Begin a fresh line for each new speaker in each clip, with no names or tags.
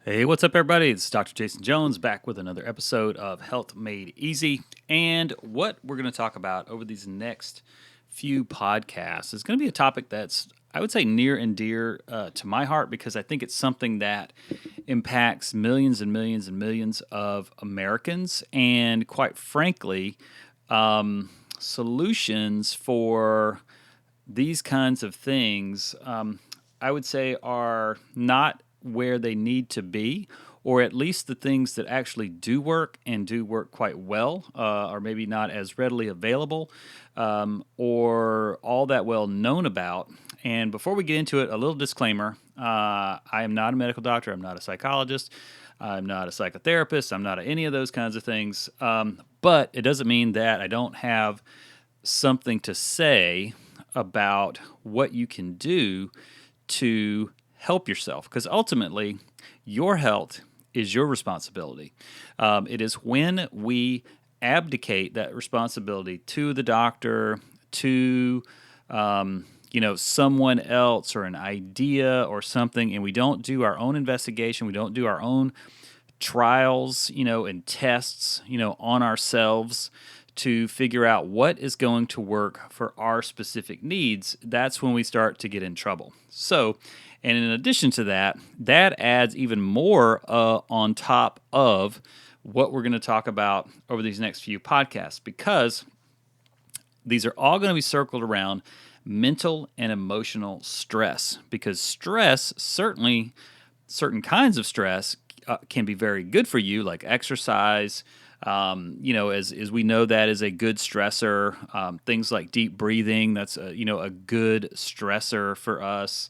Hey, what's up, everybody? It's Dr. Jason Jones back with another episode of Health Made Easy. And what we're going to talk about over these next few podcasts is going to be a topic that's, I would say, near and dear to my heart because I think it's something that impacts millions and millions and millions of Americans. And quite frankly, solutions for these kinds of things, I would say, are not where they need to be, or at least the things that actually do work and do work quite well are maybe not as readily available or all that well known about. And before we get into it, a little disclaimer. I am not a medical doctor. I'm not a psychologist. I'm not a psychotherapist. I'm not any of those kinds of things. But it doesn't mean that I don't have something to say about what you can do to help yourself. Because ultimately, your health is your responsibility. It is when we abdicate that responsibility to the doctor, to someone else or an idea or something, and we don't do our own investigation, we don't do our own trials, and tests, on ourselves to figure out what is going to work for our specific needs, that's when we start to get in trouble. So, and in addition to that, that adds even more on top of what we're going to talk about over these next few podcasts, because these are all going to be circled around mental and emotional stress, because stress, certainly certain kinds of stress, can be very good for you, like exercise. As we know, that is a good stressor. Things like deep breathing, that's a good stressor for us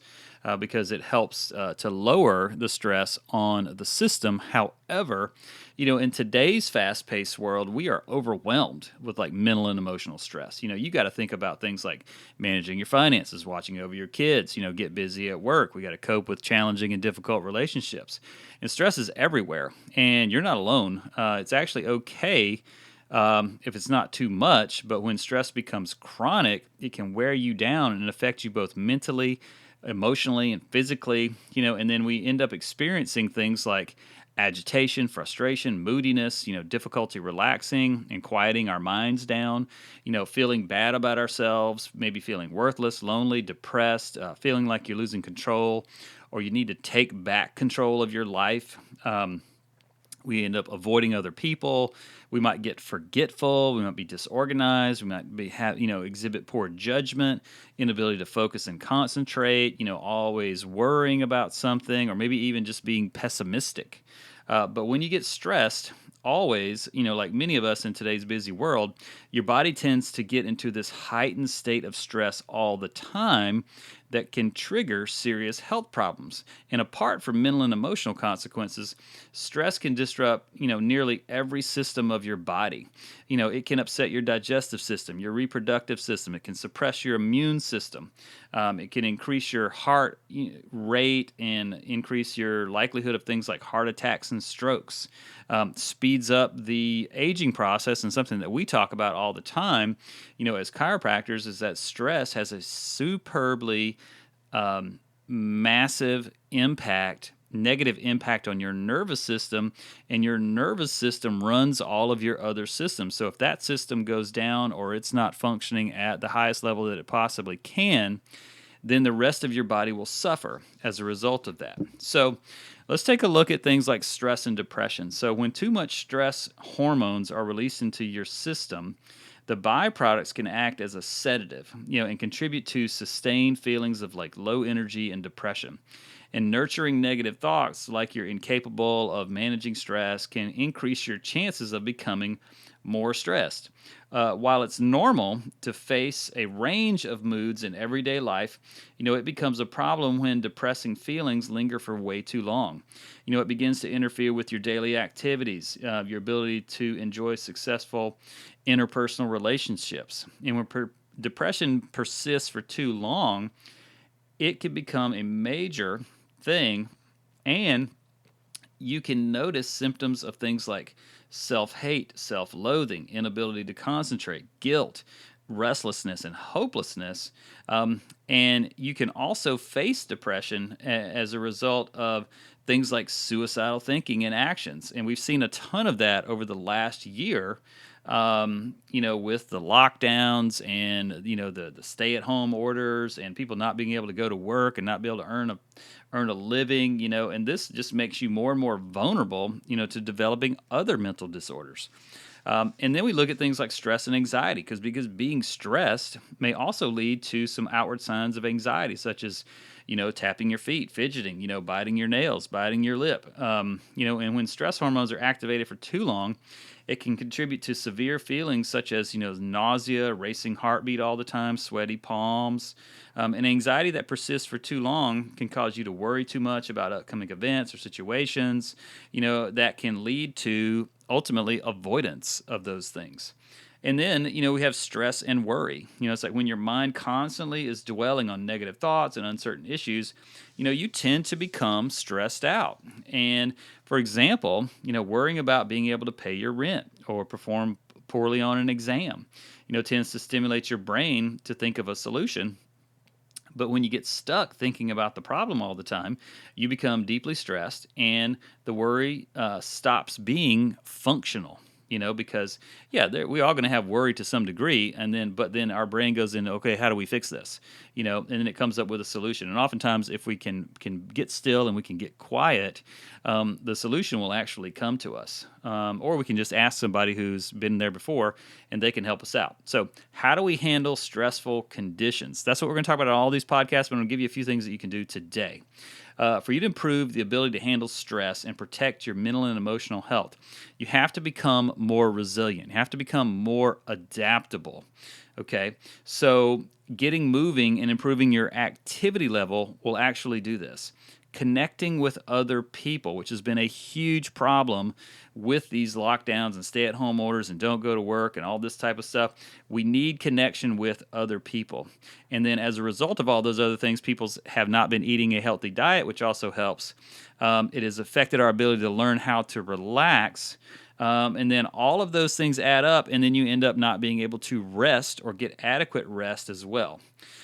because it helps to lower the stress on the system. However, in today's fast-paced world, we are overwhelmed with like mental and emotional stress. You got to think about things like managing your finances, watching over your kids, get busy at work. We got to cope with challenging and difficult relationships. And stress is everywhere, and you're not alone. It's actually okay if it's not too much, but when stress becomes chronic, it can wear you down and affect you both mentally, emotionally, and physically, and then we end up experiencing things like agitation, frustration, moodiness, difficulty relaxing and quieting our minds down, feeling bad about ourselves, maybe feeling worthless, lonely, depressed, feeling like you're losing control or you need to take back control of your life. We end up avoiding other people. We might get forgetful. We might be disorganized. We might be exhibit poor judgment, inability to focus and concentrate. Always worrying about something, or maybe even just being pessimistic. But when you get stressed, always, like many of us in today's busy world, your body tends to get into this heightened state of stress all the time that can trigger serious health problems. And apart from mental and emotional consequences, stress can disrupt, nearly every system of your body. It can upset your digestive system, your reproductive system. It can suppress your immune system. It can increase your heart rate and increase your likelihood of things like heart attacks and strokes. Speeds up the aging process, and something that we talk about all the time, as chiropractors, is that stress has a superbly massive impact, negative impact on your nervous system, and your nervous system runs all of your other systems. So if that system goes down or it's not functioning at the highest level that it possibly can, then the rest of your body will suffer as a result of that. So let's take a look at things like stress and depression. So when too much stress hormones are released into your system, the byproducts can act as a sedative, and contribute to sustained feelings of like low energy and depression. And nurturing negative thoughts like you're incapable of managing stress can increase your chances of becoming more stressed. While it's normal to face a range of moods in everyday life, it becomes a problem when depressing feelings linger for way too long. It begins to interfere with your daily activities, your ability to enjoy successful interpersonal relationships. And when depression persists for too long, it can become a major thing, and you can notice symptoms of things like self hate, self loathing, inability to concentrate, guilt, restlessness and hopelessness. And you can also face depression as a result of things like suicidal thinking and actions. And we've seen a ton of that over the last year, with the lockdowns and, the stay-at-home orders and people not being able to go to work and not be able to earn a living, and this just makes you more and more vulnerable, to developing other mental disorders. And then we look at things like stress and anxiety, because being stressed may also lead to some outward signs of anxiety, such as, tapping your feet, fidgeting, biting your nails, biting your lip. And when stress hormones are activated for too long, it can contribute to severe feelings such as, nausea, racing heartbeat all the time, sweaty palms. And anxiety that persists for too long can cause you to worry too much about upcoming events or situations, that can lead to ultimately avoidance of those things. And then, we have stress and worry. It's like when your mind constantly is dwelling on negative thoughts and uncertain issues, you tend to become stressed out. And for example, worrying about being able to pay your rent or perform poorly on an exam, tends to stimulate your brain to think of a solution. But when you get stuck thinking about the problem all the time, you become deeply stressed, and the worry stops being functional. Because we're all going to have worry to some degree, but then our brain goes into, okay, how do we fix this? And then it comes up with a solution. And oftentimes, if we can get still and we can get quiet, the solution will actually come to us. Or we can just ask somebody who's been there before, and they can help us out. So, how do we handle stressful conditions? That's what we're going to talk about on all these podcasts. But I'm going to give you a few things that you can do today. For you to improve the ability to handle stress and protect your mental and emotional health, you have to become more resilient. You have to become more adaptable. Okay, so getting moving and improving your activity level will actually do this. Connecting with other people, which has been a huge problem with these lockdowns and stay-at-home orders and don't go to work and all this type of stuff. We need connection with other people. And then as a result of all those other things, people have not been eating a healthy diet, which also helps. It has affected our ability to learn how to relax. And then all of those things add up, and then you end up not being able to rest or get adequate rest as well.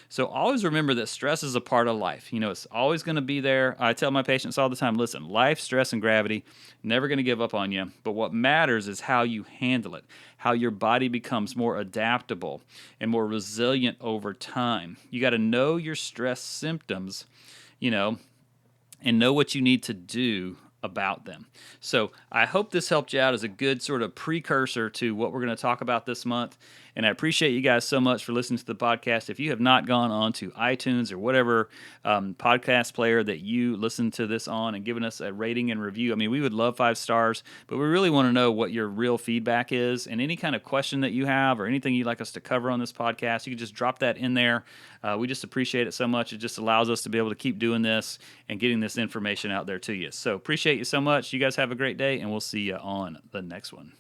So always remember that stress is a part of life. It's always going to be there. I tell my patients all the time, listen, life, stress, and gravity, never going to give up on you. But what matters is how you handle it, how your body becomes more adaptable and more resilient over time. You got to know your stress symptoms, and know what you need to do about them. So I hope this helped you out as a good sort of precursor to what we're going to talk about this month. And I appreciate you guys so much for listening to the podcast. If you have not gone on to iTunes or whatever podcast player that you listen to this on and given us a rating and review, I mean, we would love 5 stars, but we really want to know what your real feedback is, and any kind of question that you have or anything you'd like us to cover on this podcast, you can just drop that in there. We just appreciate it so much. It just allows us to be able to keep doing this and getting this information out there to you. So appreciate you so much. You guys have a great day, and we'll see you on the next one.